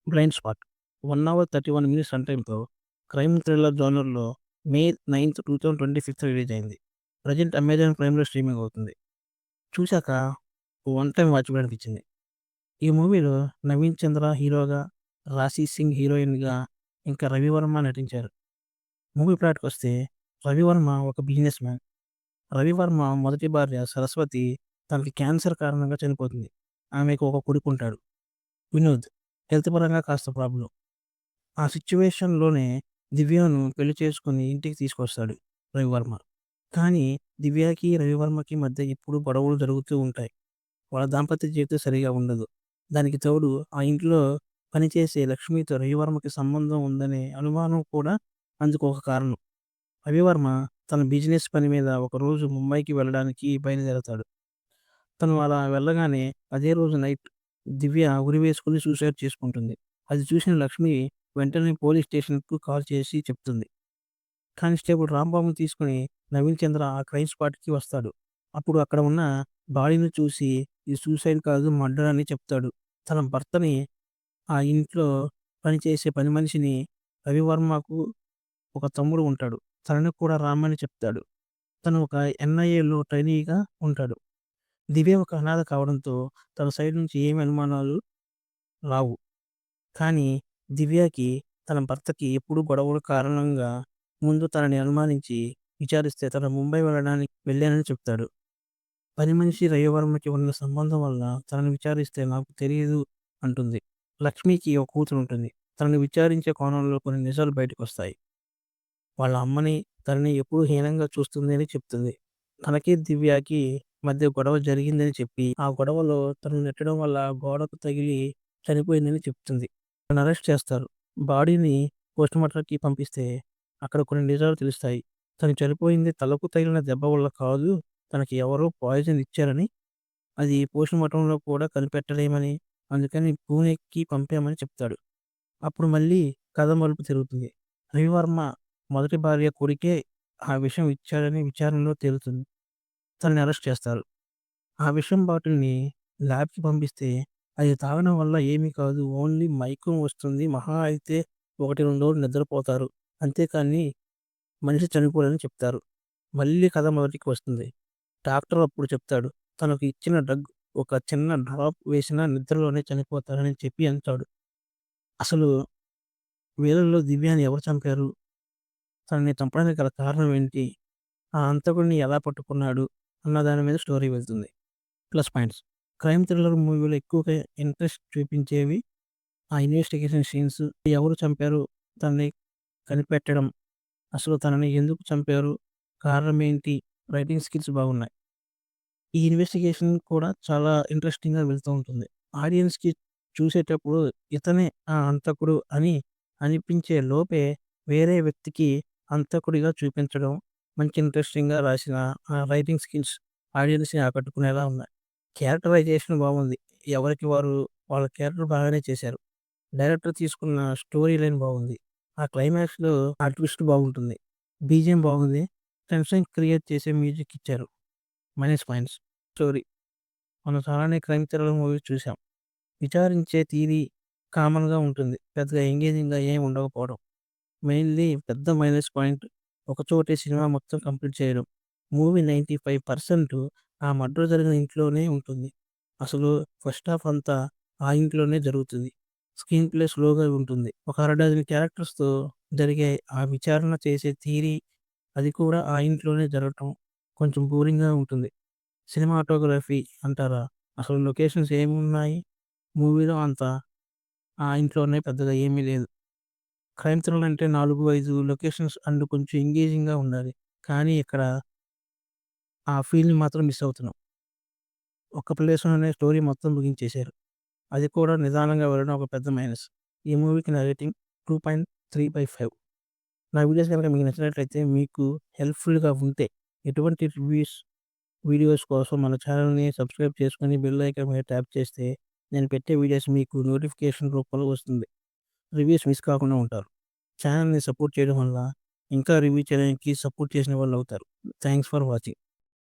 'Blind spot' 1 hour 31 minutes run టైమ్‌తో crime thriller జోనర్‌లో May 9, 2025 release అయింది. ప్రెజెంట్ అమెజాన్ ప్రైమ్‌లో స్ట్రీమింగ్ అవుతుంది. చూసాక వన్ టైమ్ వాచబుల్ అనిపించింది. ఈ మూవీలో నవీన్ చంద్ర హీరోగా, రాశి సింగ్ హీరోయిన్‌గా, ఇంకా రవివర్మ నటించారు. మూవీ ప్లాట్‌కొస్తే రవివర్మ ఒక బిజినెస్ మ్యాన్. రవివర్మ మొదటి భార్య సరస్వతి తనకి క్యాన్సర్ కారణంగా చనిపోతుంది. ఆమెకు ఒక కొడుకుంటాడు, వినోద్. హెల్త్ పరంగా కాస్త ప్రాబ్లమ్. ఆ సిట్యుయేషన్‌లోనే దివ్యను పెళ్లి చేసుకొని ఇంటికి తీసుకొస్తాడు రవివర్మ. కానీ దివ్యకి, రవివర్మకి మధ్య ఎప్పుడూ గొడవలు జరుగుతూ ఉంటాయి. వాళ్ళ దాంపత్య జీవితం సరిగా ఉండదు. దానికి తోడు ఆ ఇంట్లో పనిచేసే లక్ష్మితో రవివర్మకి సంబంధం ఉందనే అనుమానం కూడా అందుకు ఒక కారణం. రవివర్మ తన బిజినెస్ పని మీద ఒకరోజు ముంబైకి వెళ్ళడానికి బయలుదేరతాడు. తను అలా వెళ్ళగానే అదే రోజు నైట్ దివ్య ఉరివేసుకొని సూసైడ్ చేసుకుంటుంది. అది చూసిన లక్ష్మి వెంటనే పోలీస్ స్టేషన్‌కు కాల్ చేసి చెప్తుంది. కానిస్టేబుల్ రాంబాబుని తీసుకొని నవీన్ చంద్ర ఆ క్రైమ్ స్పాట్‌కి వస్తాడు. అప్పుడు అక్కడ ఉన్న బాడీని చూసి ఇది సూసైడ్ కాదు మర్డర్ అని చెప్తాడు. తన భర్తని, ఆ ఇంట్లో పనిచేసే పని మనిషిని, రవివర్మకు ఒక తమ్ముడు ఉంటాడు. తనని కూడా రమ్మని చెప్తాడు. తను ఒక ఎన్ఐఏలో ట్రైనీగా ఉంటాడు. దివ్య ఒక అనాథ కావడంతో తన సైడ్ నుంచి ఏమి అనుమానాలు రావు. కానీ దివ్యకి తన భర్తకి ఎప్పుడూ గొడవల కారణంగా ముందు తనని అనుమానించి విచారిస్తే తను ముంబై వెళ్ళడానికి వెళ్ళానని చెప్తాడు. పని మనిషి రవివర్మకి ఉన్న సంబంధం వల్ల తనని విచారిస్తే నాకు తెలియదు అంటుంది. లక్ష్మికి ఒక కూతురుంటుంది. తనని విచారించే కోణంలో కొన్ని నిజాలు బయటకొస్తాయి. వాళ్ళ అమ్మని, తనని ఎప్పుడూ హీనంగా చూస్తుంది అని చెప్తుంది. తనకి, దివ్యకి మధ్య గొడవ జరిగిందని చెప్పి, ఆ గొడవలో తను నెట్టడం వల్ల గోడకు తగిలి చనిపోయిందని చెప్తుంది. తనని అరెస్ట్ చేస్తారు. బాడీని పోస్ట్‌మార్టంకి పంపిస్తే అక్కడ కొన్ని నిజాలు తెలుస్తాయి. తను చనిపోయింది తలకు తగిలిన దెబ్బ వల్ల కాదు, తనకి ఎవరో పాయిజన్ ఇచ్చారని, అది పోస్ట్‌మార్టంలో కూడా కనిపెట్టలేమని, అందుకని పూణేకి పంపామని చెప్తాడు. అప్పుడు మళ్ళీ కథ మలుపు తిరుగుతుంది. రవివర్మ మొదటి భార్య కొడుకే ఆ విషం ఇచ్చాడని విచారణలో తేలుతుంది. తనని అరెస్ట్ చేస్తారు. ఆ విషం బాటిల్‌ని ల్యాబ్‌కి పంపిస్తే అది తాగడం వల్ల ఏమీ కాదు. ఓన్లీ మైకం వస్తుంది. మహా అయితే 1, 2 రోజులు నిద్రపోతారు. అంతేకానీ మనిషి చనిపోడని చెప్తారు. మళ్ళీ కథ మొదటికి వస్తుంది. డాక్టర్ అప్పుడు చెప్తాడు. తనకు ఇచ్చిన డ్రగ్ ఒక చిన్న డ్రాప్ వేసినా నిద్రలోనే చనిపోతారని చెప్పి అంటాడు. అసలు వీళ్ళలో దివ్యని ఎవరు చంపారు? తనని చంపడానికి గల కారణం ఏంటి? ఆ హంతకుడిని ఎలా పట్టుకున్నాడు? అన్న దాని మీద స్టోరీ వెళ్తుంది. Plus points. క్రైమ్ థ్రిల్లర్ మూవీలో ఎక్కువగా ఇంట్రెస్ట్ చూపించేవి ఆ ఇన్వెస్టిగేషన్ సీన్స్, ఎవరు చంపారు? తనని కనిపెట్టడం, అసలు తనని ఎందుకు చంపారు? కారణం ఏంటి? రైటింగ్ స్కిల్స్ బాగున్నాయి. ఈ ఇన్వెస్టిగేషన్ కూడా చాలా ఇంట్రెస్టింగ్‌గా వెళ్తూ ఉంటుంది. ఆడియన్స్‌కి చూసేటప్పుడు ఇతనే ఆ హంతకుడు అని అనిపించే లోపే వేరే వ్యక్తికి హంతకుడిగా చూపించడం మంచి ఇంట్రెస్టింగ్‌గా రాసిన రైటింగ్ స్కిల్స్ ఆడియన్స్‌ని ఆకట్టుకునేలా ఉన్నాయి. క్యారెక్టరైజేషన్ బాగుంది. ఎవరికి వారు వాళ్ళ క్యారెక్టర్ బాగానే చేశారు. డైరెక్టర్ తీసుకున్న స్టోరీ లైన్ బాగుంది. ఆ క్లైమాక్స్‌లో ఆ ట్విస్ట్ బాగుంటుంది. బీజీఎం బాగుంది. టెన్షన్ క్రియేట్ చేసే మ్యూజిక్ ఇచ్చారు. Minus points. స్టోరీ. మనం చాలానే క్రైమ్ థ్రిల్లర్ మూవీస్ చూసాం. విచారించే తీరి కామన్‌గా ఉంటుంది. పెద్దగా ఎంగేజింగ్‌గా ఏమి ఉండకపోవడం. మెయిన్‌లీ పెద్ద మైనస్ పాయింట్ ఒకచోటే సినిమా మొత్తం కంప్లీట్ చేయడం. మూవీ 95% ఆ మర్డర్ జరిగిన ఇంట్లోనే ఉంటుంది. అసలు ఫస్ట్ హాఫ్ అంతా ఆ ఇంట్లోనే జరుగుతుంది. స్క్రీన్ ప్లే స్లోగా ఉంటుంది. ఒక అరడజన్ క్యారెక్టర్స్‌తో జరిగే ఆ విచారణ చేసే తీరి, అది కూడా ఆ ఇంట్లోనే జరగటం కొంచెం బోరింగ్‌గా ఉంటుంది. సినిమాటోగ్రఫీ అంటారా? అసలు లొకేషన్స్ ఏమున్నాయి? మూవీలో అంత ఆ ఇంట్లోనే పెద్దగా ఏమీ లేదు. క్రైమ్ థ్రిల్లర్ అంటే 4, 5 లొకేషన్స్ అండ్ కొంచెం ఎంగేజింగ్‌గా ఉండాలి. కానీ ఇక్కడ ఆ ఫీల్‌ని మాత్రం మిస్ అవుతున్నాం. ఒక్క ప్లేస్‌లోనే స్టోరీ మొత్తం ముగించేశారు. అది కూడా నిదానంగా వెళ్ళడం ఒక పెద్ద మైనస్. ఈ మూవీకి నా రేటింగ్ 2.3/5. నా వీడియోస్ గనుక మీకు నచ్చినట్లయితే, మీకు హెల్ప్‌ఫుల్‌గా ఉంటే ఎటువంటి వీడియోస్ కోసం మన ఛానెల్‌ని సబ్స్క్రైబ్ చేసుకొని బెల్ ఐకాన్ మీద ట్యాప్ చేస్తే నేను పెట్టే వీడియోస్ మీకు నోటిఫికేషన్ రూపంలో వస్తుంది. రివ్యూస్ మిస్ కాకుండా ఉంటారు. ఛానెల్‌ని సపోర్ట్ చేయడం వల్ల ఇంకా రివ్యూ చేయడానికి సపోర్ట్ చేసిన వాళ్ళవుతారు. Thanks for watching.